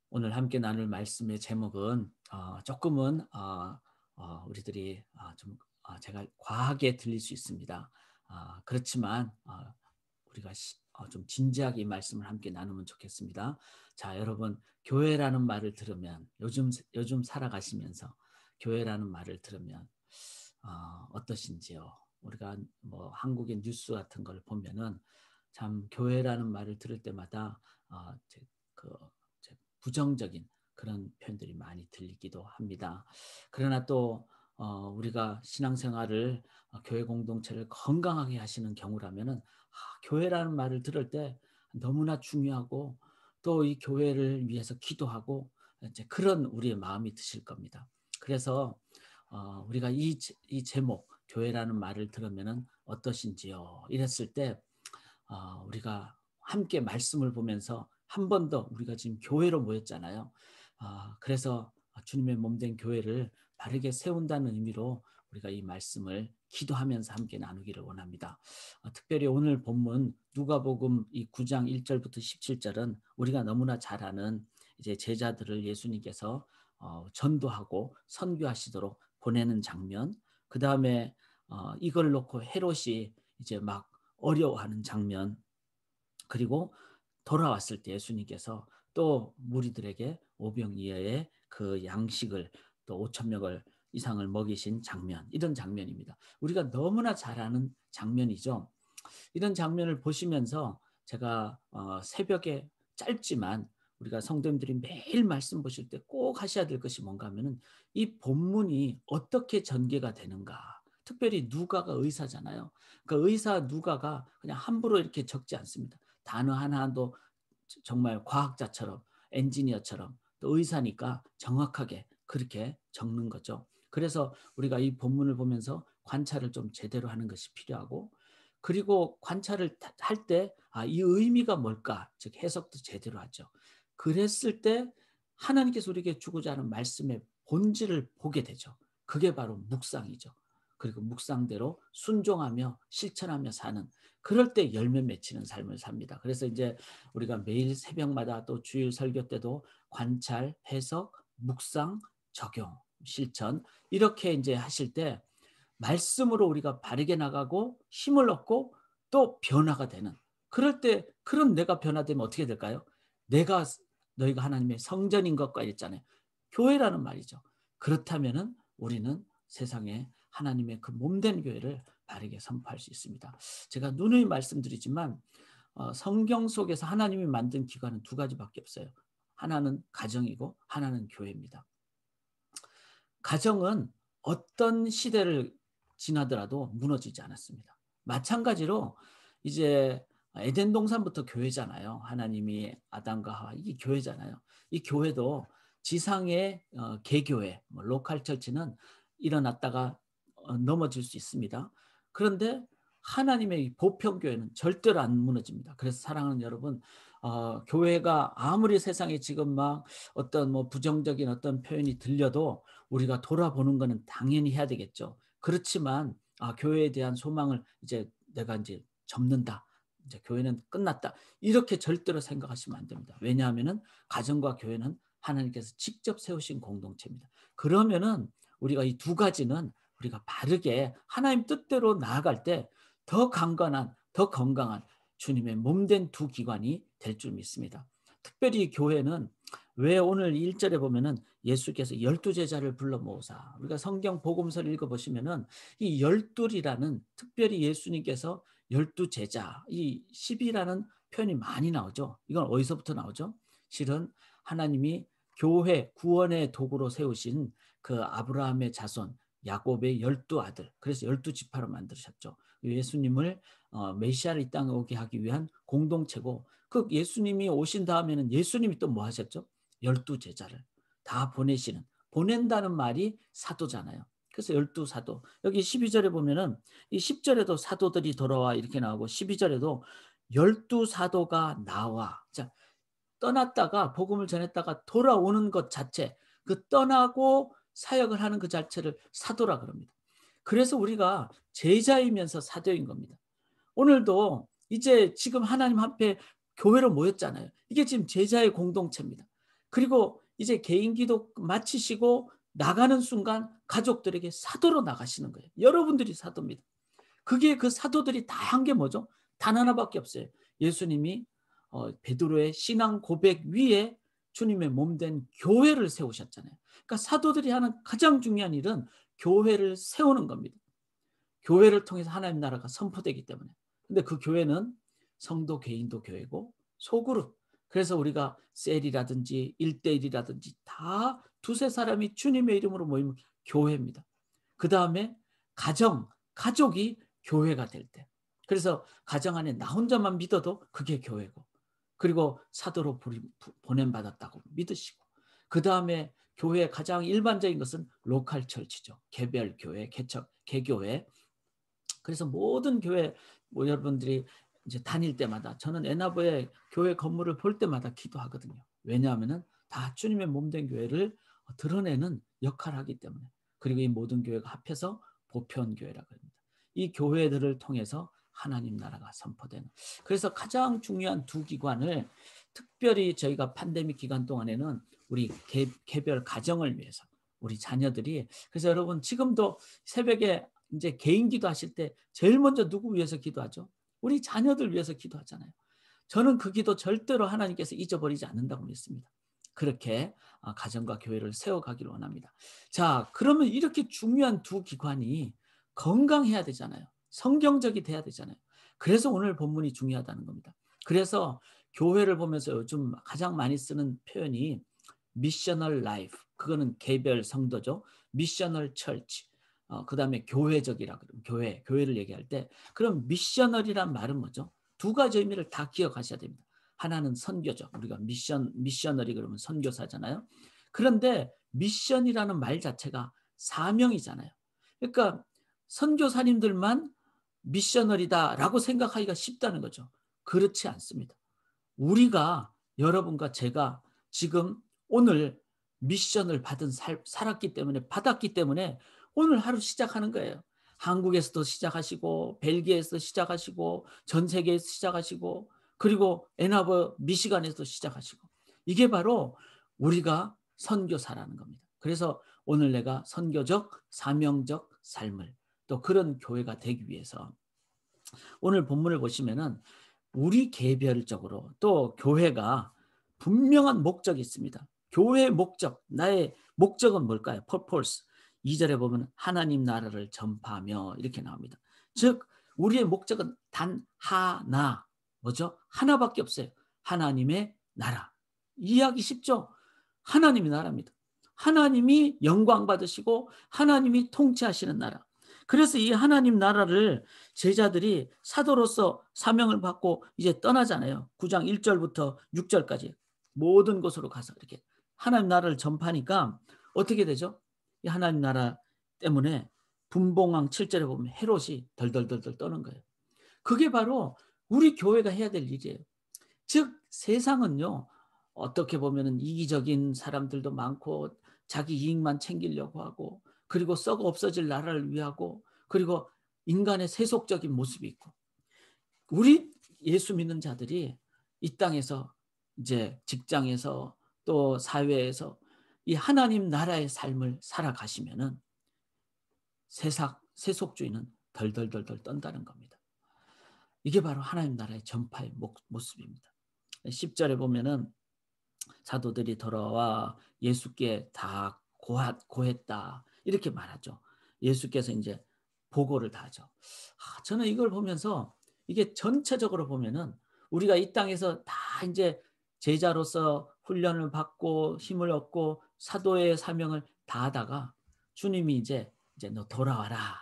오늘 함께 나눌 말씀의 제목은 조금은 우리들이 좀 제가 과하게 들릴 수 있습니다. 그렇지만 우리가 좀 진지하게 이 말씀을 함께 나누면 좋겠습니다. 자, 여러분, 교회라는 말을 들으면 요즘 살아가시면서 교회라는 말을 들으면 어떠신지요? 우리가 뭐 한국의 뉴스 같은 걸 보면은 참 교회라는 말을 들을 때마다 그 부정적인 그런 표현들이 많이 들리기도 합니다. 그러나 또 우리가 신앙생활을 교회 공동체를 건강하게 하시는 경우라면은 교회라는 말을 들을 때 너무나 중요하고 또 이 교회를 위해서 기도하고 이제 그런 우리의 마음이 드실 겁니다. 그래서 우리가 이 제목 교회라는 말을 들으면은 어떠신지요? 이랬을 때 우리가 함께 말씀을 보면서 한 번 더 우리가 지금 교회로 모였잖아요. 그래서 주님의 몸된 교회를 바르게 세운다는 의미로 우리가 이 말씀을 기도하면서 함께 나누기를 원합니다. 특별히 오늘 본문 누가복음 이 9장 1절부터 17절은 우리가 너무나 잘 아는 이제 제자들을 예수님께서 전도하고 선교하시도록 보내는 장면, 그 다음에 이걸 놓고 헤롯이 이제 막 어려워하는 장면, 그리고 돌아왔을 때 예수님께서 또 무리들에게 오병이어의 그 양식을 또 5천 명을 이상을 먹이신 장면, 이런 장면입니다. 우리가 너무나 잘 아는 장면이죠. 이런 장면을 보시면서 제가 새벽에 짧지만 우리가 성도님들이 매일 말씀 보실 때 꼭 하셔야 될 것이 뭔가 하면은 이 본문이 어떻게 전개가 되는가. 특별히 누가가 의사잖아요. 그 의사 누가가 그냥 함부로 이렇게 적지 않습니다. 단어 하나도 정말 과학자처럼 엔지니어처럼 또 의사니까 정확하게 그렇게 적는 거죠. 그래서 우리가 이 본문을 보면서 관찰을 좀 제대로 하는 것이 필요하고, 그리고 관찰을 할 때 이 의미가 뭘까? 즉 해석도 제대로 하죠. 그랬을 때 하나님께서 우리에게 주고자 하는 말씀의 본질을 보게 되죠. 그게 바로 묵상이죠. 그리고 묵상대로 순종하며 실천하며 사는, 그럴 때 열매 맺히는 삶을 삽니다. 그래서 이제 우리가 매일 새벽마다 또 주일 설교 때도 관찰, 해석, 묵상, 적용, 실천 이렇게 이제 하실 때 말씀으로 우리가 바르게 나가고 힘을 얻고 또 변화가 되는, 그럴 때 그럼 내가 변화되면 어떻게 될까요? 내가 너희가 하나님의 성전인 것과 있잖아요. 교회라는 말이죠. 그렇다면은 우리는 세상에 하나님의 그 몸된 교회를 바르게 선포할 수 있습니다. 제가 누누이 말씀드리지만 성경 속에서 하나님이 만든 기관은 두 가지밖에 없어요. 하나는 가정이고 하나는 교회입니다. 가정은 어떤 시대를 지나더라도 무너지지 않았습니다. 마찬가지로 이제 에덴 동산부터 교회잖아요. 하나님이 아담과 하와, 이게 교회잖아요. 이 교회도 지상의 개교회, 로컬 처치는 일어났다가 넘어질 수 있습니다. 그런데 하나님의 이 보편교회는 절대로 안 무너집니다. 그래서 사랑하는 여러분, 교회가 아무리 세상에 지금 막 어떤 뭐 부정적인 어떤 표현이 들려도 우리가 돌아보는 거는 당연히 해야 되겠죠. 그렇지만 교회에 대한 소망을 이제 내가 이제 접는다. 이제 교회는 끝났다. 이렇게 절대로 생각하시면 안 됩니다. 왜냐하면은 가정과 교회는 하나님께서 직접 세우신 공동체입니다. 그러면은 우리가 이 두 가지는 우리가 바르게 하나님 뜻대로 나아갈 때 더 강건한, 더 건강한 주님의 몸된 두 기관이 될 줄 믿습니다. 특별히 교회는 왜 오늘 1절에 보면은 예수께서 12제자를 불러 모으사, 우리가 성경 복음서를 읽어보시면은 이 12이라는, 특별히 예수님께서 12제자, 이 10이라는 표현이 많이 나오죠. 이건 어디서부터 나오죠? 실은 하나님이 교회 구원의 도구로 세우신 그 아브라함의 자손 야곱의 12아들, 그래서 12지파로 만드셨죠. 예수님을 메시아를 이 땅에 오게 하기 위한 공동체고, 그 예수님이 오신 다음에는 예수님이 또 뭐 하셨죠? 12제자를 다 보내시는, 보낸다는 말이 사도잖아요. 그래서 12사도. 여기 12절에 보면은 이 10절에도 사도들이 돌아와 이렇게 나오고 12절에도 12사도가 나와. 자, 떠났다가 복음을 전했다가 돌아오는 것 자체, 그 떠나고 사역을 하는 그 자체를 사도라 그럽니다. 그래서 우리가 제자이면서 사도인 겁니다. 오늘도 이제 지금 하나님 앞에 교회로 모였잖아요. 이게 지금 제자의 공동체입니다. 그리고 이제 개인 기도 마치시고 나가는 순간 가족들에게 사도로 나가시는 거예요. 여러분들이 사도입니다. 그게 그 사도들이 다 한 게 뭐죠? 단 하나밖에 없어요. 예수님이 베드로의 신앙 고백 위에 주님의 몸된 교회를 세우셨잖아요. 그러니까 사도들이 하는 가장 중요한 일은 교회를 세우는 겁니다. 교회를 통해서 하나님 나라가 선포되기 때문에. 근데 그 교회는 성도 개인도 교회고 소그룹. 그래서 우리가 셀이라든지 1대1이라든지 다 두세 사람이 주님의 이름으로 모이면 교회입니다. 그 다음에 가족이 교회가 될 때. 그래서 가정 안에 나 혼자만 믿어도 그게 교회고, 그리고 사도로 보냄받았다고 믿으시고, 그 다음에 교회의 가장 일반적인 것은 로컬 철치죠. 개별 교회, 개교회. 그래서 모든 교회 여러분들이 이제 다닐 때마다 저는 애나보의 교회 건물을 볼 때마다 기도하거든요. 왜냐하면은 다 주님의 몸된 교회를 드러내는 역할을 하기 때문에. 그리고 이 모든 교회가 합해서 보편교회라고 합니다. 이 교회들을 통해서 하나님 나라가 선포되는. 그래서 가장 중요한 두 기관을 특별히 저희가 팬데믹 기간 동안에는 우리 개별 가정을 위해서 우리 자녀들이, 그래서 여러분 지금도 새벽에 이제 개인 기도하실 때 제일 먼저 누구 위해서 기도하죠? 우리 자녀들 위해서 기도하잖아요. 저는 그 기도 절대로 하나님께서 잊어버리지 않는다고 믿습니다. 그렇게 가정과 교회를 세워가기를 원합니다. 자, 그러면 이렇게 중요한 두 기관이 건강해야 되잖아요. 성경적이 돼야 되잖아요. 그래서 오늘 본문이 중요하다는 겁니다. 그래서 교회를 보면서 요즘 가장 많이 쓰는 표현이 미셔널 라이프, 그거는 개별 성도죠. 미셔널 철치, 그다음에 교회적이라 그러면 교회를 얘기할 때, 그럼 미셔널이란 말은 뭐죠? 두 가지 의미를 다 기억하셔야 됩니다. 하나는 선교죠. 우리가 미셔널이 그러면 선교사잖아요. 그런데 미션이라는 말 자체가 사명이잖아요. 그러니까 선교사님들만 미셔널이다라고 생각하기가 쉽다는 거죠. 그렇지 않습니다. 우리가, 여러분과 제가 지금 오늘 미션을 받았기 때문에 오늘 하루 시작하는 거예요. 한국에서도 시작하시고 벨기에에서 시작하시고 전 세계에서 시작하시고 그리고 애나버 미시간에서도 시작하시고, 이게 바로 우리가 선교사라는 겁니다. 그래서 오늘 내가 선교적 사명적 삶을, 또 그런 교회가 되기 위해서 오늘 본문을 보시면은 우리 개별적으로 또 교회가 분명한 목적이 있습니다. 교회의 목적, 나의 목적은 뭘까요? purpose. 2절에 보면 하나님 나라를 전파하며 이렇게 나옵니다. 즉 우리의 목적은 단 하나, 뭐죠? 하나밖에 없어요. 하나님의 나라. 이해하기 쉽죠? 하나님의 나라입니다. 하나님이 영광 받으시고 하나님이 통치하시는 나라. 그래서 이 하나님 나라를 제자들이 사도로서 사명을 받고 이제 떠나잖아요. 9장 1절부터 6절까지 모든 곳으로 가서 이렇게 하나님 나라를 전파하니까 어떻게 되죠? 이 하나님 나라 때문에 분봉왕 7절에 보면 헤롯이 덜덜덜덜 떠는 거예요. 그게 바로 우리 교회가 해야 될 일이에요. 즉 세상은요, 어떻게 보면 이기적인 사람들도 많고 자기 이익만 챙기려고 하고, 그리고 썩어 없어질 나라를 위하고, 그리고 인간의 세속적인 모습이 있고, 우리 예수 믿는 자들이 이 땅에서 이제 직장에서 또 사회에서 이 하나님 나라의 삶을 살아가시면은 세속주의는 덜덜덜덜 떤다는 겁니다. 이게 바로 하나님 나라의 전파의 모습입니다. 10절에 보면은 사도들이 돌아와 예수께 다 고했다 이렇게 말하죠. 예수께서 이제 보고를 다 하죠. 저는 이걸 보면서 이게 전체적으로 보면은 우리가 이 땅에서 다 이제 제자로서 훈련을 받고 힘을 얻고 사도의 사명을 다 하다가 주님이 이제 너 돌아와라.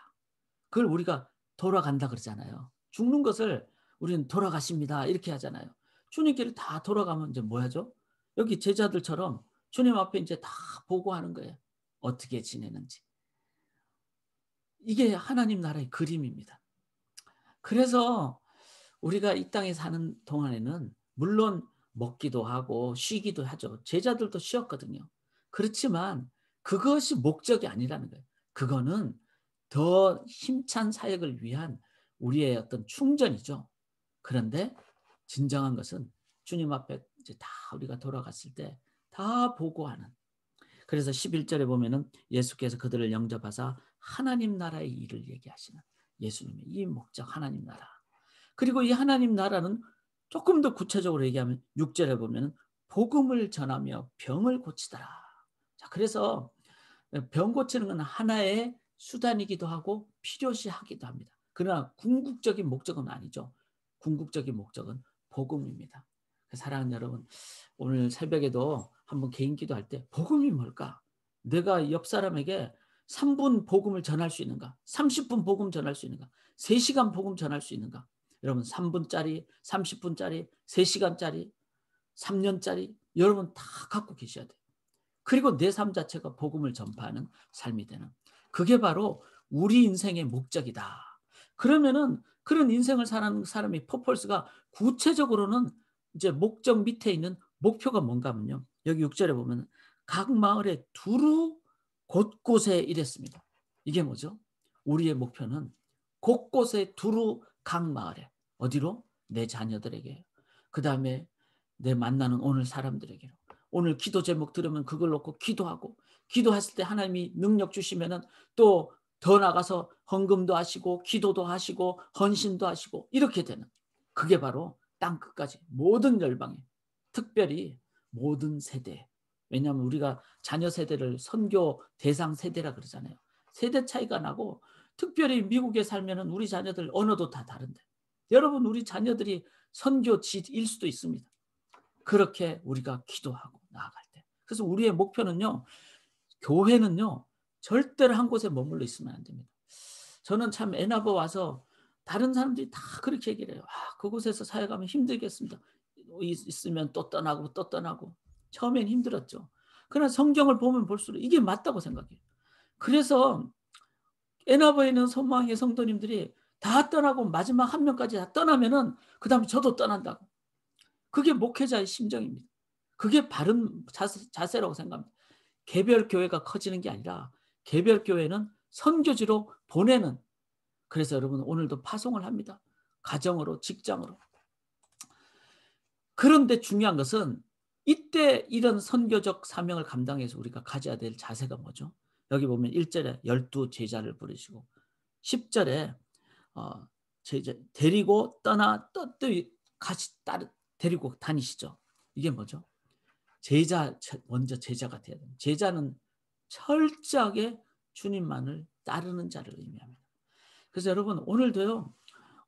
그걸 우리가 돌아간다 그러잖아요. 죽는 것을 우리는 돌아가십니다 이렇게 하잖아요. 주님께를 다 돌아가면 이제 뭐 하죠? 여기 제자들처럼 주님 앞에 이제 다 보고하는 거예요. 어떻게 지내는지. 이게 하나님 나라의 그림입니다. 그래서 우리가 이 땅에 사는 동안에는 물론 먹기도 하고 쉬기도 하죠. 제자들도 쉬었거든요. 그렇지만 그것이 목적이 아니라는 거예요. 그거는 더 힘찬 사역을 위한 우리의 어떤 충전이죠. 그런데 진정한 것은 주님 앞에 이제 다 우리가 돌아갔을 때 다 보고하는. 그래서 11절에 보면은 예수께서 그들을 영접하사 하나님 나라의 일을 얘기하시는, 예수님의 이 목적 하나님 나라. 그리고 이 하나님 나라는 조금 더 구체적으로 얘기하면 6절에 보면은 복음을 전하며 병을 고치더라. 자, 그래서 병 고치는 건 하나의 수단이기도 하고 필요시하기도 합니다. 그러나 궁극적인 목적은 아니죠. 궁극적인 목적은 복음입니다. 사랑하는 여러분, 오늘 새벽에도 한번 개인 기도할 때 복음이 뭘까? 내가 옆 사람에게 3분 복음을 전할 수 있는가? 30분 복음 전할 수 있는가? 3시간 복음 전할 수 있는가? 여러분 3분짜리, 30분짜리, 3시간짜리, 3년짜리 여러분 다 갖고 계셔야 돼요. 그리고 내 삶 자체가 복음을 전파하는 삶이 되는, 그게 바로 우리 인생의 목적이다. 그러면은 그런 인생을 사는 사람이 퍼포스가 구체적으로는 이제 목적 밑에 있는 목표가 뭔가 하면요. 여기 6절에 보면 각 마을에 두루 곳곳에 이랬습니다. 이게 뭐죠? 우리의 목표는 곳곳에 두루 각 마을에, 어디로? 내 자녀들에게, 그 다음에 내 만나는 오늘 사람들에게로. 오늘 기도 제목 들으면 그걸 놓고 기도하고, 기도했을 때 하나님이 능력 주시면은 또 더 나가서 헌금도 하시고 기도도 하시고 헌신도 하시고 이렇게 되는, 그게 바로 땅 끝까지 모든 열방에, 특별히 모든 세대. 왜냐하면 우리가 자녀 세대를 선교 대상 세대라 그러잖아요. 세대 차이가 나고, 특별히 미국에 살면은 우리 자녀들 언어도 다 다른데, 여러분 우리 자녀들이 선교지일 수도 있습니다. 그렇게 우리가 기도하고 나아갈 때. 그래서 우리의 목표는요, 교회는요, 절대로 한 곳에 머물러 있으면 안 됩니다. 저는 참 애나버 와서 다른 사람들이 다 그렇게 얘기를 해요. 그곳에서 사역하면 힘들겠습니다. 있으면 또 떠나고 또 떠나고. 처음엔 힘들었죠. 그러나 성경을 보면 볼수록 이게 맞다고 생각해요. 그래서 애나버에 있는 소망의 성도님들이 다 떠나고 마지막 한 명까지 다 떠나면은 그 다음에 저도 떠난다고. 그게 목회자의 심정입니다. 그게 바른 자세라고 생각합니다. 개별 교회가 커지는 게 아니라 개별 교회는 선교지로 보내는. 그래서 여러분 오늘도 파송을 합니다. 가정으로, 직장으로. 그런데 중요한 것은 이때 이런 선교적 사명을 감당해서 우리가 가져야 될 자세가 뭐죠? 여기 보면 1절에 12 제자를 부르시고 10절에 제자 데리고 떠나 또 같이 데리고 다니시죠. 이게 뭐죠? 제자, 먼저 제자가 돼야 됩니다. 제자는 철저하게 주님만을 따르는 자를 의미합니다. 그래서 여러분 오늘도요,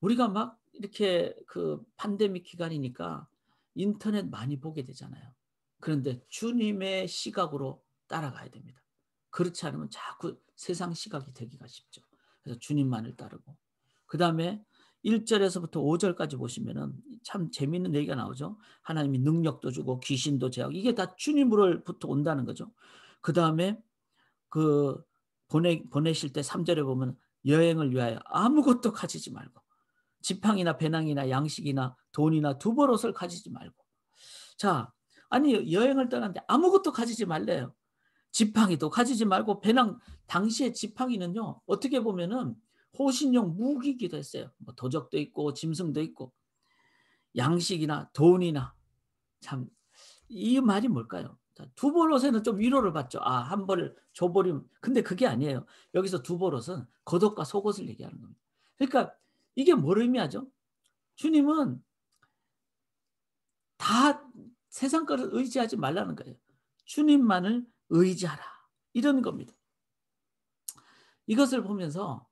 우리가 막 이렇게 그 팬데믹 기간이니까 인터넷 많이 보게 되잖아요. 그런데 주님의 시각으로 따라가야 됩니다. 그렇지 않으면 자꾸 세상 시각이 되기가 쉽죠. 그래서 주님만을 따르고, 그 다음에 1절에서부터 5절까지 보시면은 참 재미있는 얘기가 나오죠. 하나님이 능력도 주고 귀신도 제하고, 이게 다 주님으로부터 온다는 거죠. 그 다음에 그 보내실 때 3절에 보면 여행을 위하여 아무것도 가지지 말고, 지팡이나 배낭이나 양식이나 돈이나 두벌옷을 가지지 말고. 자, 아니 여행을 떠났는데 아무것도 가지지 말래요. 지팡이도 가지지 말고 배낭, 당시에 지팡이는요 어떻게 보면은 호신용 무기이기도 했어요. 뭐 도적도 있고 짐승도 있고. 양식이나 돈이나, 참 이 말이 뭘까요? 두 벌옷에는 좀 위로를 받죠. 한 벌 줘버리면. 근데 그게 아니에요. 여기서 두 벌옷은 겉옷과 속옷을 얘기하는 겁니다. 그러니까 이게 뭘 의미하죠? 주님은 다 세상 것을 의지하지 말라는 거예요. 주님만을 의지하라. 이런 겁니다. 이것을 보면서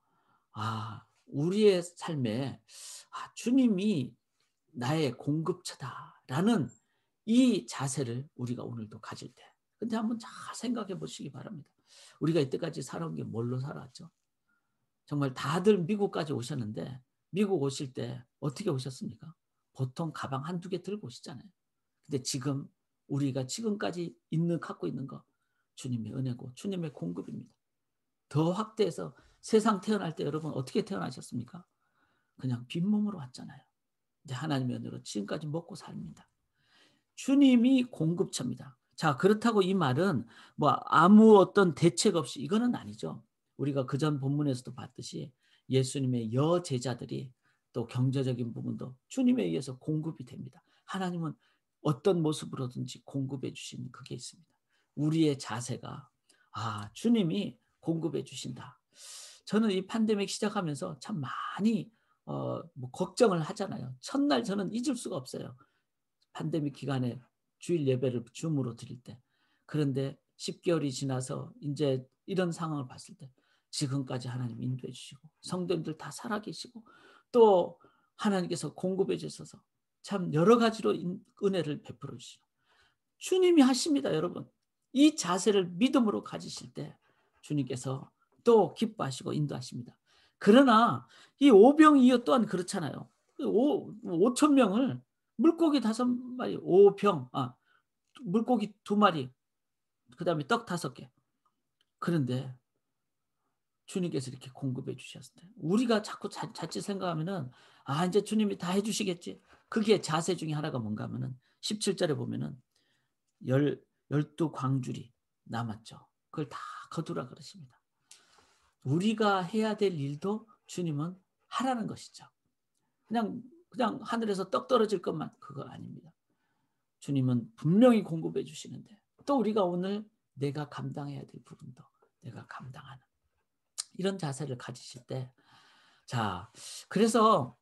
우리의 삶에 주님이 나의 공급처다라는 이 자세를 우리가 오늘도 가질 때, 근데 한번 잘 생각해 보시기 바랍니다. 우리가 이때까지 살아온 게 뭘로 살았죠? 정말 다들 미국까지 오셨는데 미국 오실 때 어떻게 오셨습니까? 보통 가방 한두 개 들고 오시잖아요. 근데 지금 우리가 지금까지 갖고 있는 거 주님의 은혜고 주님의 공급입니다. 더 확대해서 세상 태어날 때 여러분 어떻게 태어나셨습니까? 그냥 빈몸으로 왔잖아요. 근데 하나님의 은혜로 지금까지 먹고 삽니다. 주님이 공급처입니다. 자, 그렇다고 이 말은 뭐 아무 어떤 대책 없이, 이거는 아니죠. 우리가 그전 본문에서도 봤듯이 예수님의 여제자들이 또 경제적인 부분도 주님에 의해서 공급이 됩니다. 하나님은 어떤 모습으로든지 공급해 주시는 그게 있습니다. 우리의 자세가 주님이 공급해 주신다. 저는 이 팬데믹 시작하면서 참 많이 걱정을 하잖아요. 첫날 저는 잊을 수가 없어요. 팬데믹 기간에 주일 예배를 줌으로 드릴 때. 그런데 10개월이 지나서 이제 이런 상황을 봤을 때 지금까지 하나님 인도해 주시고 성도님들 다 살아계시고 또 하나님께서 공급해 주셔서 참 여러 가지로 은혜를 베풀어 주시고 주님이 하십니다, 여러분. 이 자세를 믿음으로 가지실 때 주님께서 또 기뻐하시고 인도하십니다. 그러나 이 오병이어 또한 그렇잖아요. 5천 명을 물고기 5마리, 물고기 2마리, 그다음에 떡 5개. 그런데 주님께서 이렇게 공급해 주셨을 때 우리가 자꾸 자칫 생각하면은 이제 주님이 다 해주시겠지. 그게 자세 중에 하나가 뭔가 하면은 17절에 보면은 12 광줄이 남았죠. 그걸 다 거두라 그러십니다. 우리가 해야 될 일도 주님은 하라는 것이죠. 그냥 하늘에서 떡 떨어질 것만 그거 아닙니다. 주님은 분명히 공급해 주시는데 또 우리가 오늘 내가 감당해야 될 부분도 내가 감당하는 이런 자세를 가지실 때 그래서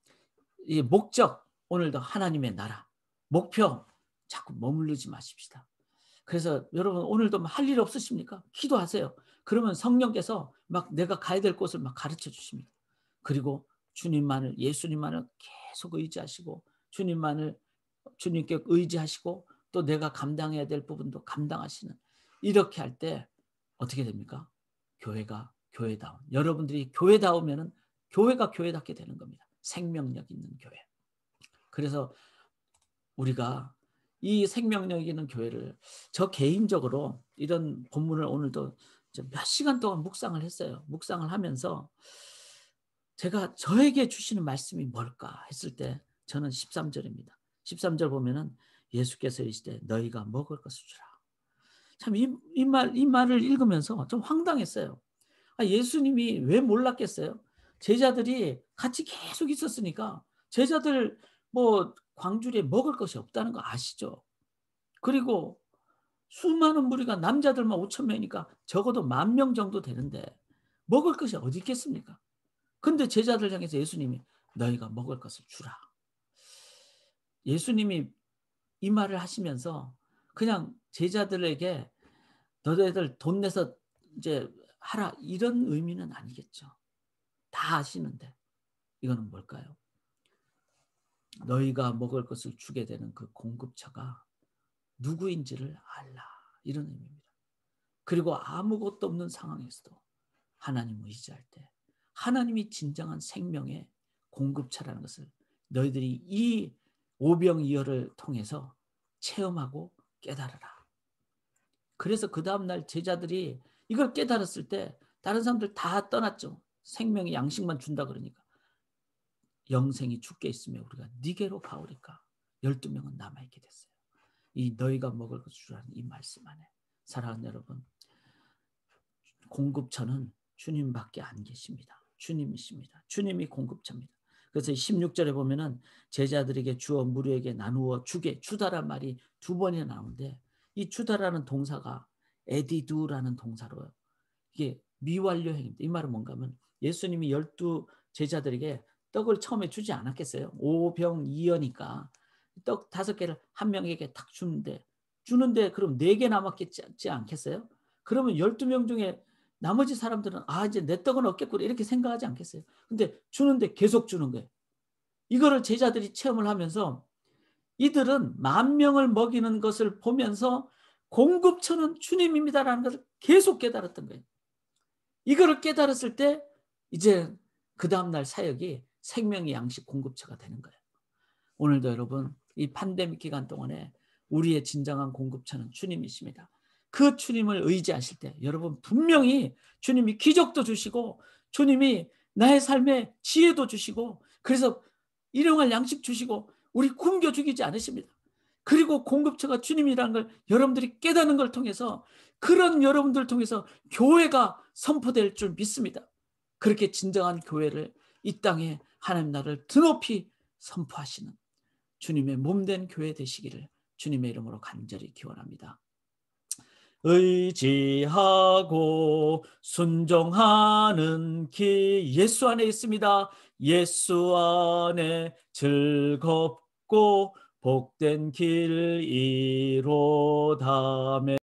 이 목적 오늘도 하나님의 나라 목표 자꾸 머무르지 마십시다. 그래서 여러분 오늘도 할 일 없으십니까? 기도하세요. 그러면 성령께서 막 내가 가야 될 곳을 막 가르쳐 주십니다. 그리고 주님만을 예수님만을 계속 의지하시고 주님께 의지하시고 또 내가 감당해야 될 부분도 감당하시는 이렇게 할 때 어떻게 됩니까? 교회가 교회다운 여러분들이 교회다우면은 교회가 교회답게 되는 겁니다. 생명력 있는 교회. 그래서 우리가 이 생명력 있는 교회를 저 개인적으로 이런 본문을 오늘도 몇 시간 동안 묵상을 했어요. 묵상을 하면서 제가 저에게 주시는 말씀이 뭘까 했을 때 저는 13절입니다. 13절 보면은 예수께서 이르시되 너희가 먹을 것을 주라. 참 이 말을 읽으면서 좀 황당했어요. 예수님이 왜 몰랐겠어요? 제자들이 같이 계속 있었으니까 제자들 광주리에 먹을 것이 없다는 거 아시죠? 그리고 수많은 무리가 남자들만 5천 명이니까 적어도 10,000명 정도 되는데 먹을 것이 어디 있겠습니까? 근데 제자들 향해서 예수님이 너희가 먹을 것을 주라. 예수님이 이 말을 하시면서 그냥 제자들에게 너희들 돈 내서 이제 하라 이런 의미는 아니겠죠. 다 아시는데 이거는 뭘까요? 너희가 먹을 것을 주게 되는 그 공급처가 누구인지를 알라 이런 의미입니다. 그리고 아무것도 없는 상황에서도 하나님을 의지할 때 하나님이 진정한 생명의 공급처라는 것을 너희들이 이 오병이어를 통해서 체험하고 깨달으라. 그래서 그 다음날 제자들이 이걸 깨달았을 때 다른 사람들 다 떠났죠. 생명의 양식만 준다 그러니까. 영생이 주께 있으며 우리가 네게로 가오리까. 12명은 남아있게 됐어요. 이 너희가 먹을 것을 주라는 이 말씀 안에. 사랑하는 여러분, 공급처는 주님밖에 안 계십니다. 주님이십니다. 주님이 공급처입니다. 그래서 16절에 보면은 제자들에게 주어 무리에게 나누어 주게 주다란 말이 2번이나 나오는데 이 주다라는 동사가 에디두라는 동사로요. 이게 미완료형입니다. 이 말은 뭔가 하면 예수님이 12 제자들에게 떡을 처음에 주지 않았겠어요? 오병이어니까 떡 5개를 한 명에게 탁 주는데 그럼 4개 남았겠지 않겠어요? 그러면 12명 중에 나머지 사람들은 이제 내 떡은 없겠구나 이렇게 생각하지 않겠어요? 근데 주는데 계속 주는 거예요. 이거를 제자들이 체험을 하면서 이들은 10,000명을 먹이는 것을 보면서 공급처는 주님입니다라는 것을 계속 깨달았던 거예요. 이거를 깨달았을 때 이제 그 다음날 사역이 생명의 양식 공급처가 되는 거예요. 오늘도 여러분 이 팬데믹 기간 동안에 우리의 진정한 공급처는 주님이십니다. 그 주님을 의지하실 때 여러분 분명히 주님이 기적도 주시고 주님이 나의 삶에 지혜도 주시고 그래서 일용할 양식 주시고 우리 굶겨 죽이지 않으십니다. 그리고 공급처가 주님이라는 걸 여러분들이 깨닫는 걸 통해서 그런 여러분들 통해서 교회가 선포될 줄 믿습니다. 그렇게 진정한 교회를 이 땅에 하나님 나라를 드높이 선포하시는 주님의 몸된 교회 되시기를 주님의 이름으로 간절히 기원합니다. 의지하고 순종하는 길 예수 안에 있습니다. 예수 안에 즐겁고 복된 길 이로다매